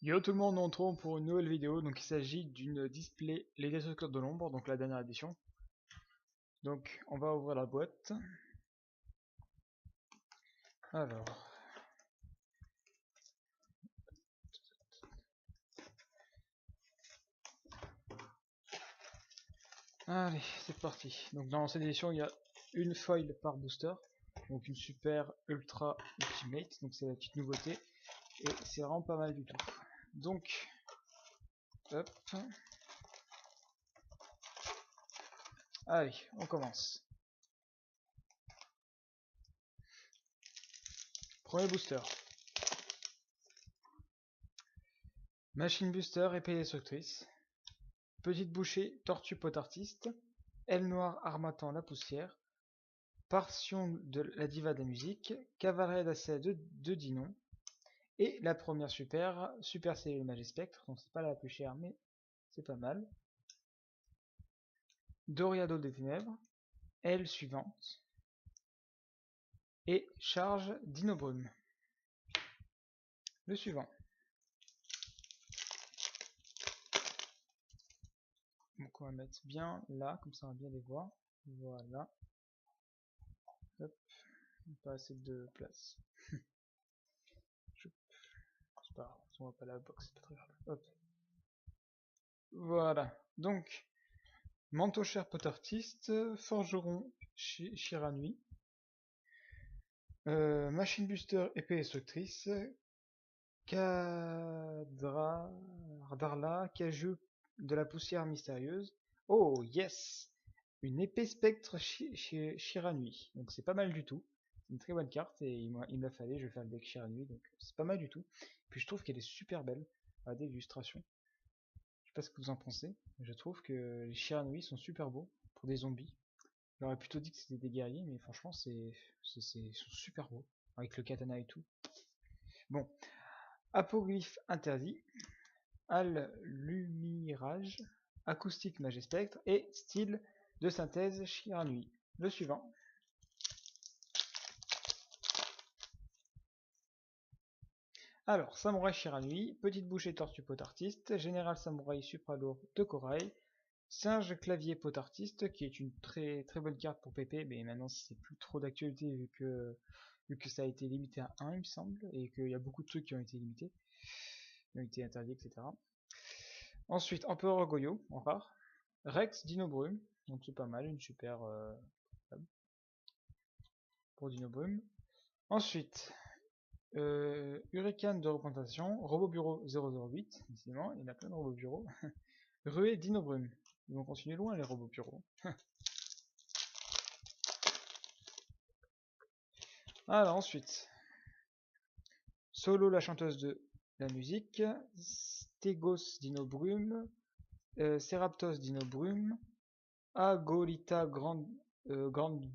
Yo tout le monde, on se retrouve pour une nouvelle vidéo. Donc il s'agit d'une display Les Destructeurs de l'ombre, donc la dernière édition. Donc on va ouvrir la boîte. Alors, allez, c'est parti. Donc dans cette édition, il y a une foil par booster, donc une super ultra ultimate. Donc c'est la petite nouveauté et c'est vraiment pas mal du tout. Donc, hop. Allez, on commence. Premier booster. Machine Booster, épée destructrice. Petite bouchée, tortue pot artiste. Aile noire armatant la poussière. Portion de la diva de la musique. Cavalerie d'Assai de Dinon. Et la première super cellule Magispectre. Donc c'est pas la plus chère, mais c'est pas mal. Doriado des Ténèbres. Aile suivante. Et charge d'Inobrume. Le suivant. Donc on va mettre bien là, comme ça on va bien les voir. Voilà. Hop. Pas assez de place. C'est pas grave, on voit pas la box, c'est pas très grave. Hop. Voilà. Donc, manteau cher pot artiste, forgeron Chiranui, machine booster épée destructrice, Darla, cajou de la poussière mystérieuse. Oh yes, une épée spectre Chiranui. Donc c'est pas mal du tout. C'est une très bonne carte et il me la fallait. Je vais faire le deck Chiranui, donc c'est pas mal du tout. Puis je trouve qu'elle est super belle. Regardez l'illustration. Je sais pas ce que vous en pensez. Je trouve que les Chiranui sont super beaux pour des zombies. J'aurais plutôt dit que c'était des guerriers, mais franchement ils sont super beaux avec le katana et tout. Bon, apogryphe interdit. Allumirage, acoustique Magispectre et style de synthèse Chiranui. Le suivant. Alors, Samouraï Chiranui, petite bouchée tortue pot artiste, général samouraï supralourd de corail, singe clavier pot artiste, qui est une très bonne carte pour PP, mais maintenant c'est plus trop d'actualité vu que ça a été limité à 1 il me semble, et qu'il y a beaucoup de trucs qui ont été limités, qui ont été interdits, etc. Ensuite, Empereur Goyo, en rare. Rex Dinobrume, donc c'est pas mal, une super pour Dinobrume. Ensuite, Hurricane de représentation, Robot Bureau 008, décidément, il y a plein de robots bureaux. Ruée Dinobrume, ils vont continuer loin les robots bureaux. Alors ensuite, Solo la chanteuse de la musique, Stegos Dinobrume, Seraptos Dinobrume, Agolita grande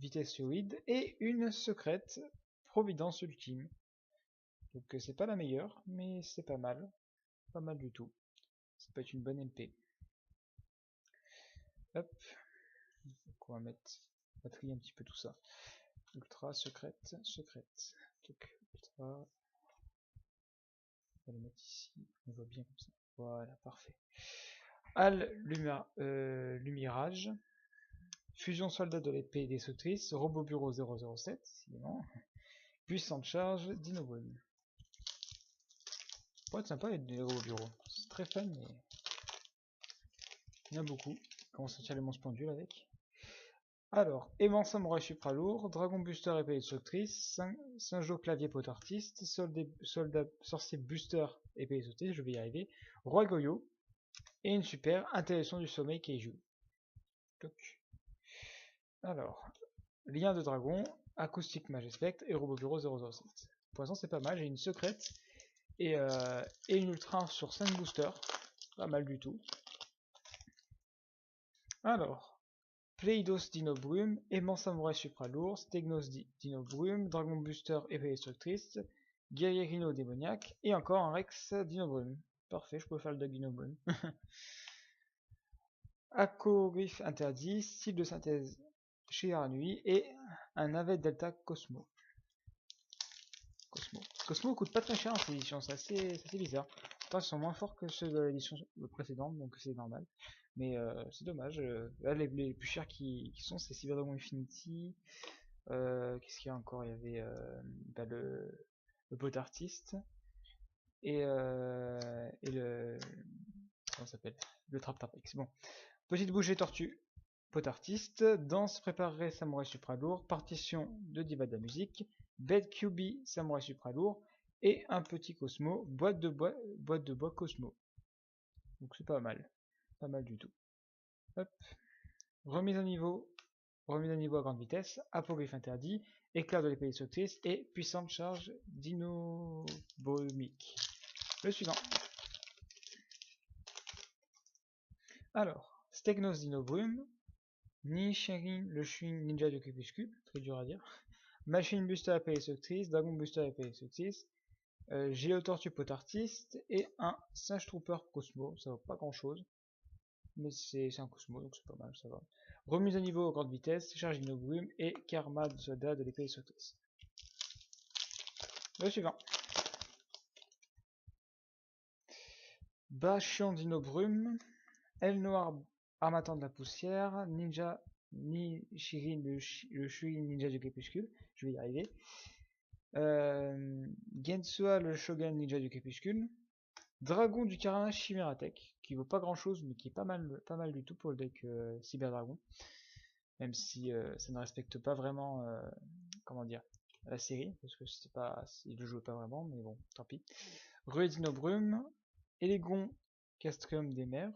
vitesse fluide et une secrète Providence Ultime. Donc c'est pas la meilleure, mais c'est pas mal. Pas mal du tout. Ça peut être une bonne MP. Hop. Donc on va mettre. On va trier un petit peu tout ça. Ultra, secrète, secrète. Donc ultra. On va le mettre ici. On voit bien comme ça. Voilà, parfait. Lumirage. Fusion soldat de l'épée destructrice. Robot bureau 007. Sinon. Puissante charge d'Inobrume. Ça pourrait être sympa les robots bureaux. C'est très fun, mais il y en a beaucoup. Comment sortir les monstres pendules avec. Alors, aimant samouraï supralourd, dragon booster épée destructrice, sinjo clavier pot artiste, soldat sorcier booster épée destructrice, je vais y arriver, roi Goyo, et une super intéressant du sommeil Keiju. Alors, lien de dragon, acoustique Magispectre et robot bureau 007. Pour l'instant c'est pas mal, j'ai une secrète et une ultra sur 5 boosters, pas mal du tout. Alors, Pleidos Dinobrume, aimant samouraï supralourd, Stegnos Dinobrume, dragon booster épée destructrice, guerrier rhino démoniaque, et encore un Rex Dinobrume. Parfait, je peux faire le deck Dinobrume. Acogryphe interdit, style de synthèse chez Arnui, et un navette Delta Cosmo. Cosmo coûte pas très cher en cette édition, c'est assez bizarre. Pourtant, ils sont moins forts que ceux de l'édition précédente, donc c'est normal. Mais c'est dommage. Là, les plus chers qui sont, c'est Cyberdragon Infinity. Qu'est-ce qu'il y a encore? Il y avait bah, le pot artiste et le comment ça s'appelle? Le Trap Trap X. Bon, petite bouchée tortue, pot artiste, danse préparée samouraï supra lourd, partition de diva de la musique, bed QB samouraï supra lourd et un petit Cosmo, boîte de bois Cosmo. Donc c'est pas mal du tout. Hop. Remise à niveau à grande vitesse, apogryphe interdit, éclair de l'épée destructrice et puissante charge dinobomique. Le suivant. Alors, Stegnos Dinobrume, Nishirin le Shuin Ninja du Crépuscule, très dur à dire, Machine Buster épée destructrice, Dragon Buster épée destructrice, Géotortue pot artiste et un Sage Trooper Cosmo, ça vaut pas grand chose, mais c'est un Cosmo donc c'est pas mal, ça va. Remise à niveau à grande vitesse, charge Dinobrume et Karma de soldat de l'épée destructrice. Le suivant. Bastion Dinobrume, Aile Noire Armatan de la Poussière, Ninja Nishirin le Shuin Ninja du Crépuscule, je vais y arriver. Gensua le Shogun Ninja du Crépuscule, Dragon du carnage Chimeratech, qui vaut pas grand chose mais qui est pas mal du tout pour le deck Cyber Dragon, même si ça ne respecte pas vraiment comment dire la série, parce que c'est pas, il le joue pas vraiment, mais bon, tant pis. Ruedino Brume, Elegon Castrium des mers.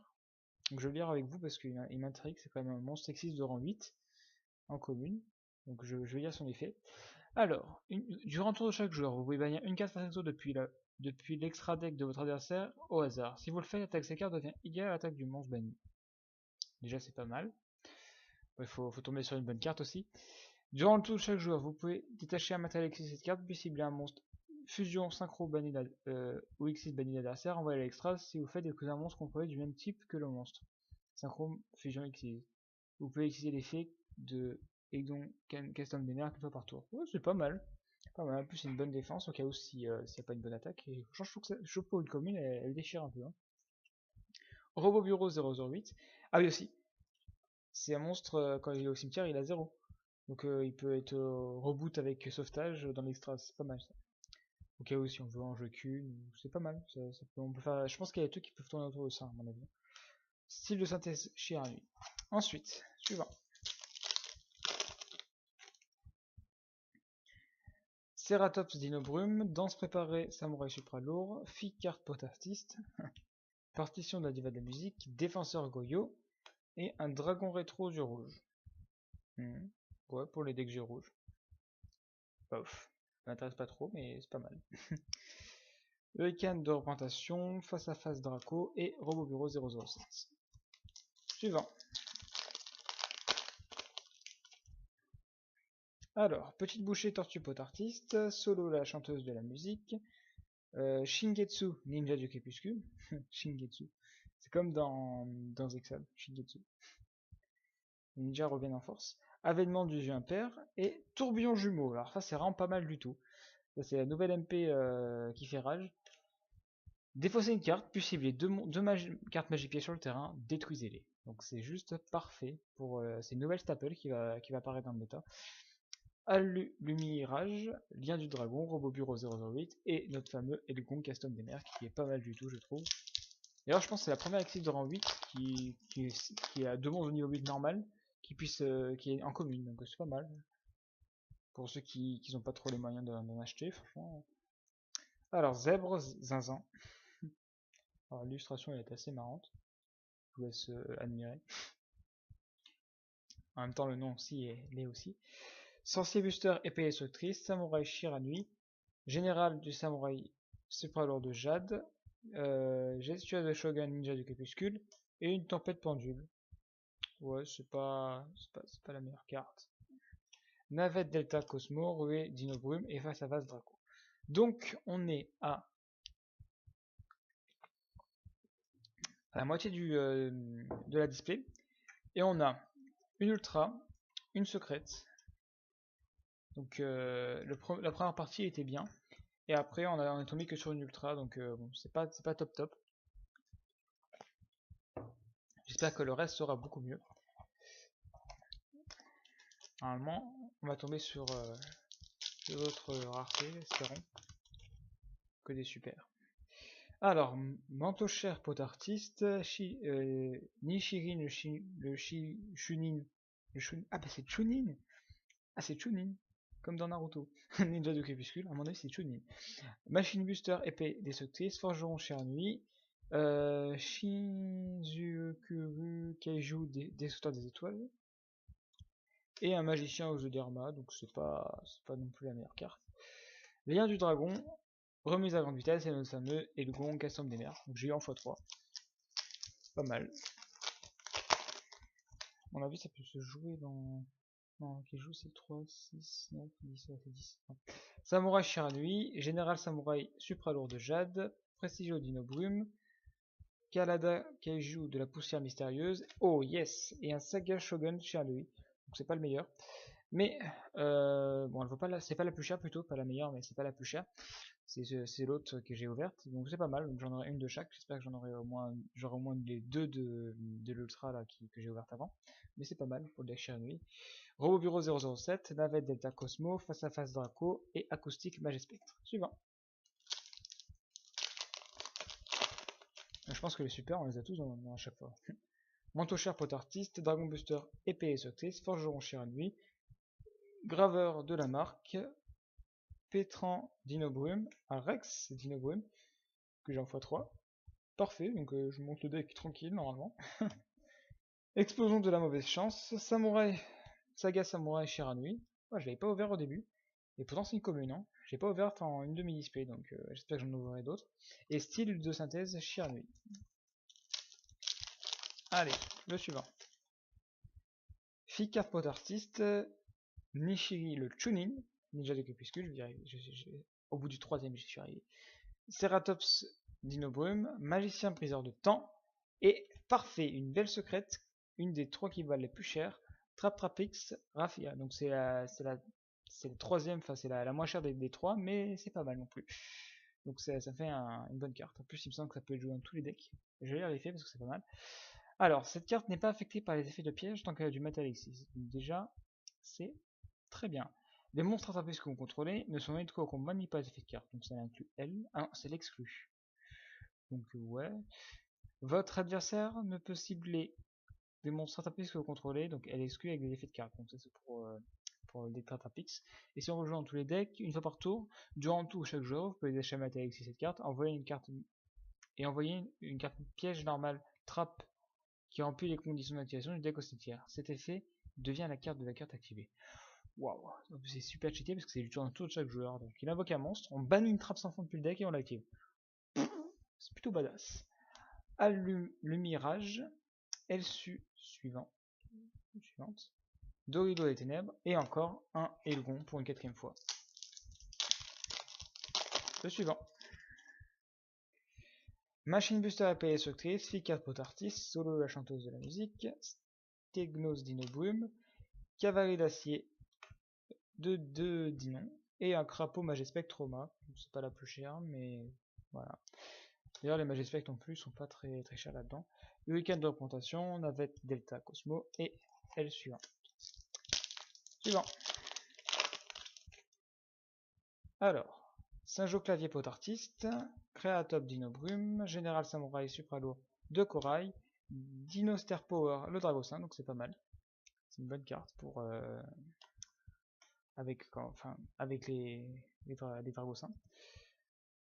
Donc je vais lire avec vous parce qu'il m'intrigue, c'est quand même un monstre sexiste de rang 8 en commune. Donc je vais lire son effet. Alors, durant le tour de chaque joueur, vous pouvez bannir une carte face tour depuis l'extra deck de votre adversaire au hasard. Si vous le faites, l'attaque de cette carte devient égale à l'attaque du monstre banni. Déjà c'est pas mal. Il faut tomber sur une bonne carte aussi. Durant le tour de chaque joueur, vous pouvez détacher un matériel Xyz de cette carte, puis cibler un monstre fusion synchro banni ou Xyz banni d'adversaire, envoyez à l'extra si vous faites un monstre contrôlé du même type que le monstre. Synchro fusion Xyz. Vous pouvez utiliser l'effet de Egdon Custom des mers qu'une fois par tour. Ouais, c'est pas mal. Pas mal. En plus, c'est une bonne défense au cas où s'il n'y a pas une bonne attaque. Et je trouve que je pour une commune, elle déchire un peu. Hein. Robot Bureau 008. Ah oui, aussi. C'est un monstre, quand il est au cimetière, il a 0. Donc il peut être reboot avec sauvetage dans l'extra, c'est pas mal ça. Au cas où si on veut un jeu cul, c'est pas mal. On peut faire, je pense qu'il y a des trucs qui peuvent tourner autour de ça à mon avis. Style de synthèse Shiranui. Ensuite, suivant. Ceratops Dinobrume, danse préparée Samouraï Supra lourd, Fille carte pot artiste, partition de la diva de la musique, défenseur Goyo et un dragon rétro du rouge. Ouais, pour les decks jeux rouges. Pas ouf. Ça m'intéresse pas trop, mais c'est pas mal. Hurricane de représentation, face à face Draco et Robot Bureau 007. Suivant. Alors, petite bouchée Tortue pot artiste, Solo la chanteuse de la musique, Shingetsu Ninja du Crépuscule. Shingetsu. C'est comme dans Zexal, Shingetsu. Les ninjas reviennent en force. Avènement du jeu impair et tourbillon jumeau. Alors ça c'est vraiment pas mal du tout. Ça c'est la nouvelle MP qui fait rage. Défaussez une carte, puis ciblez deux cartes magie pied sur le terrain, détruisez-les. Donc c'est juste parfait pour c'est une nouvelle staple qui va apparaître dans le méta. Allumirage, Lien du Dragon, Robot Bureau 008 et notre fameux Elgon Custom des mers qui est pas mal du tout je trouve. D'ailleurs je pense que c'est la première exif de rang 8 qui a deux monstres au niveau 8 normal qui est en commune donc c'est pas mal. Pour ceux qui n'ont pas trop les moyens d'en acheter franchement. Alors Zèbre Zinzin. Alors l'illustration est assez marrante. Je vous laisse admirer. En même temps le nom aussi l'est aussi. Sorcier Buster épée destructrice, Samouraï Shiranui, Général du Samouraï Supralord de Jade, Gestuelle de Shogun Ninja du Crépuscule et une tempête pendule. Ouais, c'est pas la meilleure carte. Navette Delta Cosmo, Ruée Dinobrume et face à face Draco. Donc on est à la moitié de la display et on a une ultra, une secrète. Donc la première partie était bien. Et après, on est tombé que sur une ultra, donc bon, c'est pas top top. J'espère que le reste sera beaucoup mieux. Normalement, on va tomber sur d'autres raretés, espérons. Que des super. Alors, manteau cher pot artiste, Nishirin Chunin. Ah bah c'est Chunin. Ah c'est Chunin. Comme dans Naruto. Ninja de crépuscule, à mon avis c'est Chunin. Machine Buster épée destructrice, forgeron chère nuit, Shinzukuru Kaiju destructeur des étoiles, et un magicien aux yeux d'Erma, donc c'est pas non plus la meilleure carte. Lien du dragon, remise à grande vitesse, et notre fameux Elgon Castom des mers, donc j'ai eu en x3. Pas mal. À mon avis ça peut se jouer dans... Non, qui joue c'est 3, 6, 9, 10, ça fait 10. Non. Samouraï Shiranui, Général Samouraï Supra Lourd de Jade, Prestigio Dino Brume, Kalada Kaiju de la poussière mystérieuse, oh yes, et un Saga Shogun Shiranui. Donc c'est pas le meilleur. Mais bon, elle vaut pas c'est pas la plus chère plutôt, pas la meilleure, mais c'est pas la plus chère. C'est l'autre que j'ai ouverte, donc c'est pas mal. Donc j'en aurai une de chaque. J'espère que j'aurai au moins les deux de l'ultra là que j'ai ouverte avant. Mais c'est pas mal pour le deck Shiranui. Robot Bureau 007, Navette Delta Cosmo, Face à Face Draco et Acoustique Magespectre. Suivant. Je pense que les super, on les a tous à chaque fois. Manteau cher pot artiste, Dragon Buster épée et Soctrice, Forgeron Shiranui, Graveur de la marque, Pétran Dino Brume, un Rex Dino Brume, que j'ai en x3. Parfait, donc je monte le deck tranquille normalement. Explosion de la mauvaise chance, Samouraï, Saga Samouraï Shiranui. Ouais, je l'avais pas ouvert au début. Et pourtant c'est une commune, hein. Je l'ai pas ouverte en une demi-display, donc j'espère que j'en ouvrirai d'autres. Et style de synthèse Shiranui. Allez, le suivant. Ficard pot artiste, Nishiri le Chunin, Ninja de crépuscule, je dirais, au bout du troisième j'y suis arrivé. Ceratops Dino Brume, Magicien briseur de temps, et parfait, une belle secrète, une des trois qui valent les plus chères, Traptrapix Raffia. Donc c'est le troisième, enfin c'est la moins chère des trois, mais c'est pas mal non plus. Donc ça fait une bonne carte. En plus il me semble que ça peut être joué dans tous les decks. Je vais vérifier parce que c'est pas mal. Alors, cette carte n'est pas affectée par les effets de piège tant qu'elle a du matériel existe. Déjà, c'est très bien. Les monstres attrapés que vous contrôlez ne sont uniques au combat ni pas les effets de carte. Donc ça inclut elle. Ah non, c'est l'exclu. Donc ouais. Votre adversaire ne peut cibler des monstres attrapés que vous contrôlez. Donc elle exclut avec des effets de carte. Donc ça c'est pour le deck Traptrapix. Et si on rejoint dans tous les decks, une fois par tour, durant tout chaque jour, vous pouvez déchaîner matériel existe cette carte, envoyer une carte piège normale trap qui remplit les conditions d'activation du deck au cimetière. Cet effet devient la carte de la carte activée. Waouh, c'est super cheaté parce que c'est du tour en tour de chaque joueur. Donc il invoque un monstre, on banne une trappe sans fond depuis le deck et on l'active. C'est plutôt badass. Allume le mirage, Elsu suivante. Dorido des ténèbres et encore un Elgon pour une quatrième fois. Le suivant. Machine Buster épée destructrice, Ficard pot artiste, Solo la chanteuse de la musique, Stegnos Dino Brume, Cavalier d'acier de 2 Dinon et un crapaud Magespect Trauma. C'est pas la plus chère, mais voilà. D'ailleurs, les Magespect non plus sont pas très chers là-dedans. Hurricane de représentation, Navette Delta Cosmo et elle suivant. Alors, Saint-Jo Clavier Pot Artiste, Créatop Dino Brume, Général Samouraï Supralourd de Corail, Dino Star Power le Dragocin, donc c'est pas mal. C'est une bonne carte pour avec les Dragocins.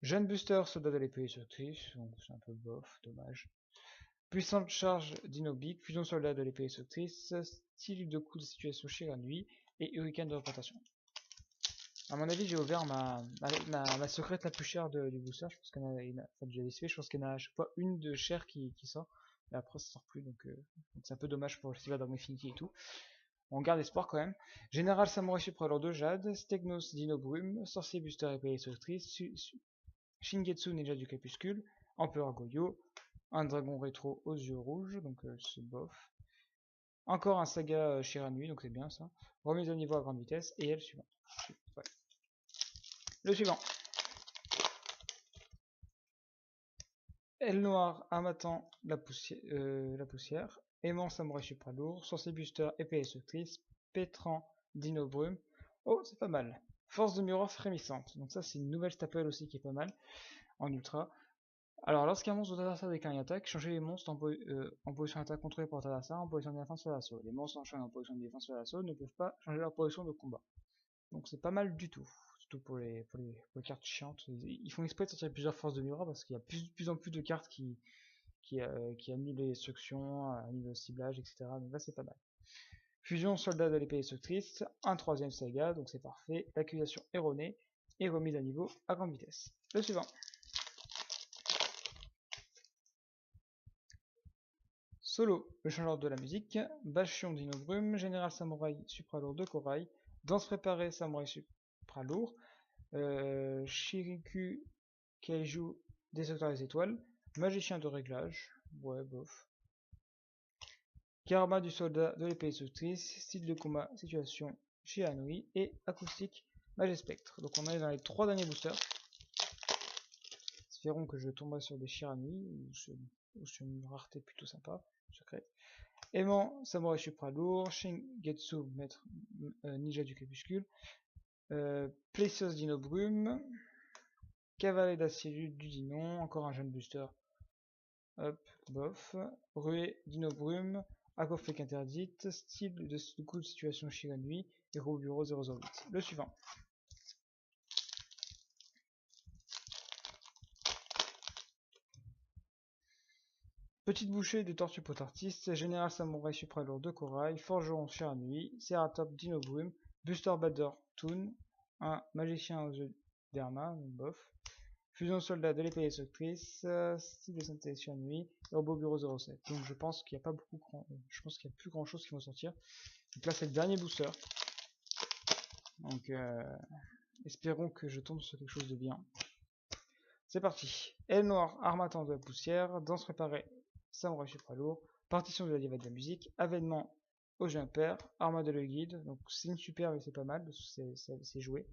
Jeune Buster Soldat de l'épée destructrice, donc c'est un peu bof, dommage. Puissante charge Dinobic, Fusion Soldat de l'épée destructrice, style de coup de situation Shiranui et Hurricane de représentation. A mon avis, j'ai ouvert ma secrète la plus chère du booster. Je pense qu'il y en a, enfin, je pense qu'il y en a à chaque fois une de chère qui sort. Et après, ça sort plus. Donc c'est un peu dommage pour le Silver Dragon Infinity et tout. On garde espoir quand même. Général Samouraï Supralord de Jade, Stegnos Dino Brume, Sorcier Buster épée destructrice, Shingetsu Ninja du Crépuscule, Empereur Goyo, un dragon rétro aux yeux rouges, donc c'est bof. Encore un saga Shiranui, donc c'est bien ça. Remise au niveau à grande vitesse, et elle suivante. Ouais. Le suivant. Aile noire, Harmattan, la poussière. Aimant, Samouraï Supra lourd. Sorcier Buster, épée destructrice. Pétran, Dino Brume. Oh, c'est pas mal. Force de miroir frémissante. Donc ça, c'est une nouvelle staple aussi qui est pas mal en ultra. Alors, lorsqu'un monstre doit adversaire déclare une attaque, changez les monstres en position d'attaque contrôlée par votre adversaire en position de défense sur l'assaut. Les monstres enchaînés en position de défense sur l'assaut ne peuvent pas changer leur position de combat. Donc c'est pas mal du tout. Surtout pour les cartes chiantes. Ils font exprès de sortir plusieurs forces de miroir parce qu'il y a de plus en plus de cartes qui annulent les destructions, annulent le ciblage, etc. Donc là c'est pas mal. Fusion soldat de l'épée destructrice, un troisième saga, donc c'est parfait. L'accusation erronée et remise à niveau à grande vitesse. Le suivant. Solo, le changeur de la musique, Bastion Dino Brume, Général Samouraï Supralourd de Corail, Danse préparée Samouraï Supralourd, Shiriku Kaiju Destructeur des étoiles, Magicien de réglage, ouais bof. Karma du soldat de l'épée destructrice, style de combat, situation Shiranui et acoustique Magespectre. Donc on est dans les 3 derniers boosters. Espérons que je tomberai sur des Shiranui ou sur une rareté plutôt sympa, secrète. Aimant, Samouraï Supra lourd, Shingetsu, maître ninja du crépuscule, Plesios Dino Brume, Cavalet d'acier du Dinon, encore un jeune booster, hop, bof, Ruée Dino Brume, Aquaflake interdite, style de coup de situation Shiranui, Héros Bureau 008. Le suivant. Petite bouchée de Tortue Potartiste, Général Samouraï Supralourd de Corail, Forgeron Shiranui, Ceratop Dino Brume, Buster Bader Toon, un Magicien aux yeux d'Erma, bof, Fusion Soldat de l'épée destructrice, style de synthèse Shiranui, Robot Bureau 07. Donc je pense qu'il n'y a pas beaucoup, je pense qu'il n'y a plus grand chose qui vont sortir. Donc là c'est le dernier booster. Donc espérons que je tombe sur quelque chose de bien. C'est parti. Aile noire, Harmattan de la poussière, Danse préparée, Samouraï Supralourd, Partition de la diva de la musique, Avènement au jeu impair, Arma de le guide. Donc c'est une super mais c'est pas mal, c'est joué.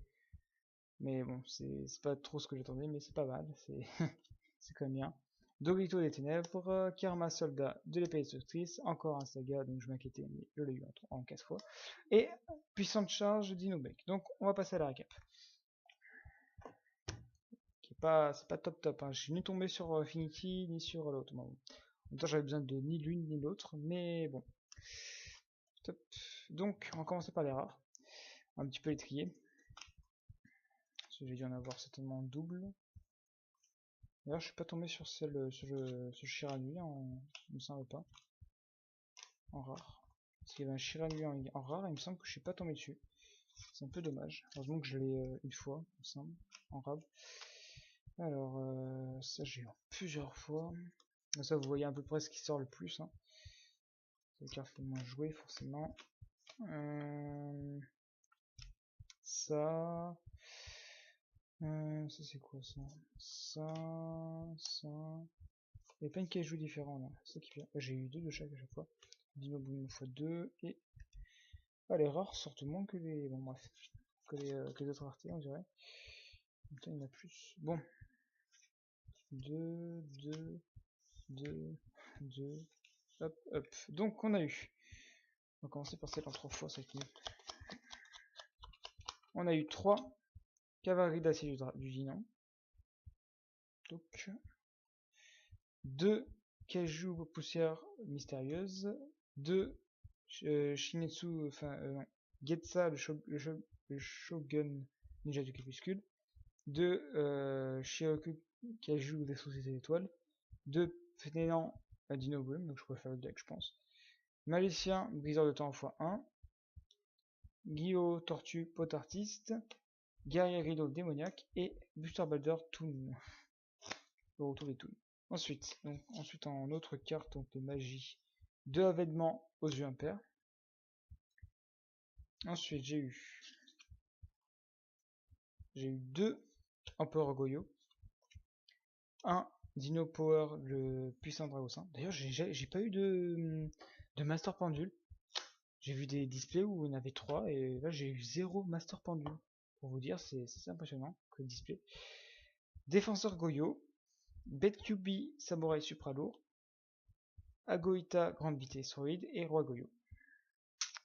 Mais bon, c'est pas trop ce que j'attendais, mais c'est pas mal, c'est quand même bien. Dogito des ténèbres, Karma soldat de l'épée destructrice, encore un saga, donc je m'inquiétais, mais je l'ai eu en 4 fois. Et puissante charge d'Inobek. Donc on va passer à la récap. C'est pas top top, hein. Je suis ni tombé sur Affinity ni sur l'autre. Bon. En même temps, j'avais besoin de ni l'une ni l'autre, mais bon. Top. Donc, on va commencer par les rares. Un petit peu les trier. Parce que j'ai dû en avoir certainement en double. D'ailleurs, je suis pas tombé sur ce Shiranui, il me semble pas. En rare. Parce qu'il y avait un Shiranui en rare, et il me semble que je suis pas tombé dessus. C'est un peu dommage. Heureusement que je l'ai une fois, il me semble, en rab. Alors, ça j'ai eu en plusieurs fois. Ça, vous voyez à peu près ce qui sort le plus. Hein. C'est les cartes les moins jouées, forcément. Ça. Ça, c'est quoi ça? Ça. Il y a plein de cajous différents là. C'est ça qui vient. J'ai eu deux de chaque à chaque fois. Dino Boom x 2. Et. Ah, les rares sortent moins que les. Bon, bref. Que les autres raretés, on dirait. Putain, il y en a plus. Bon. 2, 2, 2, 2. Hop, hop. Donc, on a eu. On va commencer par celle en 3 fois, ça qui On a eu 3 cavaleries d'acier du Dinan. Donc, 2 kaiju poussières mystérieuses. 2 Shinetsu, enfin, non, Getsa, le shogun ninja du crépuscule. 2 Shioku kaiju des sociétés étoiles. 2 Fainéant Dino Boom, donc je préfère le deck, je pense. Malicien, briseur de temps x1. Guillaume Tortue, pot artiste. Guerrier Rideau démoniaque et Buster Balder Toon. Le retour des Toon. Ensuite en autre carte, donc de magie, 2 avènements aux yeux impairs. Ensuite j'ai eu 2 Empereur Goyo. 1 Dino Power, le puissant Dragocin. D'ailleurs j'ai pas eu de Master Pendule. J'ai vu des displays où il y en avait 3 et là j'ai eu 0 Master Pendule. Pour vous dire, c'est impressionnant que le display. Défenseur Goyo. Betkyubi Samouraï Supra Lourd, Agoita Grande Vitesse Roid et Roi Goyo.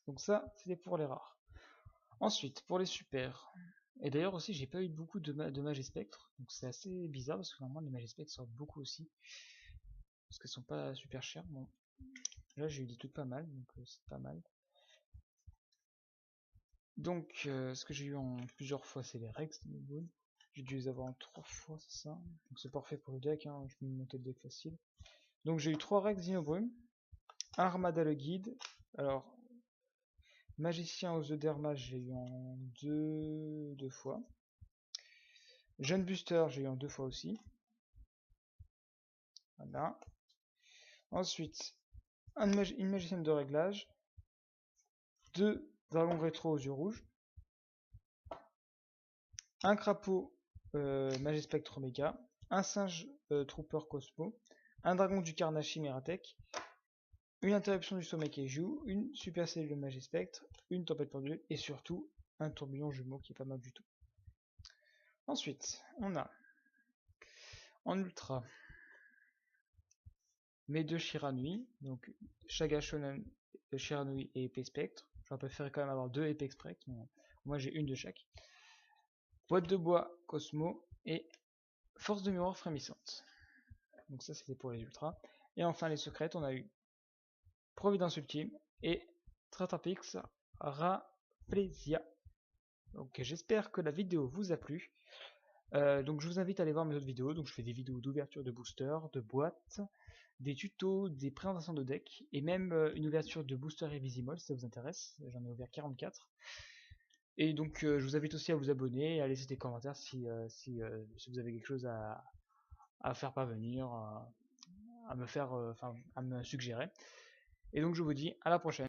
Donc ça, c'était pour les rares. Ensuite, pour les super. Et d'ailleurs aussi, j'ai pas eu beaucoup de mages et spectres, donc c'est assez bizarre parce que normalement les mages et spectres sortent beaucoup aussi, parce qu'elles sont pas super chères. Bon, là j'ai eu des trucs pas mal, donc c'est pas mal. Donc, ce que j'ai eu en plusieurs fois, c'est les Rex de Moonboon. J'ai dû les avoir en 3 fois, c'est ça. Donc c'est parfait pour le deck, hein. Je peux me monter le deck facile. Donc j'ai eu 3 Rex Xenobrume, un Armada le guide. Alors, Magicien aux œufs d'Hermage, j'ai eu en 2 fois. Jeune Buster, j'ai eu en 2 fois aussi. Voilà. Ensuite, une magicienne de réglage, 2 dragons rétro aux yeux rouges, un crapaud Magispectre Omega, un singe Trooper Cosmo, un dragon du Carnage Chimératech, une interruption du sommeil Keiju, une super cellule de Magispectre, une tempête pendule et surtout un tourbillon jumeau qui est pas mal du tout. Ensuite, on a en ultra mes 2 Shiranui, donc Shaga Shonen, Shiranui et Épée Spectre. J'aurais préféré quand même avoir 2 Épée Spectre, mais moi j'ai une de chaque. Boîte de bois Cosmo et force de miroir frémissante. Donc ça c'était pour les ultras. Et enfin les secrètes, on a eu Providence Ultime et Tratapix Raplesia. Donc j'espère que la vidéo vous a plu. Donc je vous invite à aller voir mes autres vidéos. Donc je fais des vidéos d'ouverture de booster, de boîtes, des tutos, des présentations de deck et même une ouverture de booster et Vizimol si ça vous intéresse. J'en ai ouvert 44. Et donc je vous invite aussi à vous abonner et à laisser des commentaires si vous avez quelque chose à faire parvenir, à me faire, à me suggérer. Et donc je vous dis à la prochaine.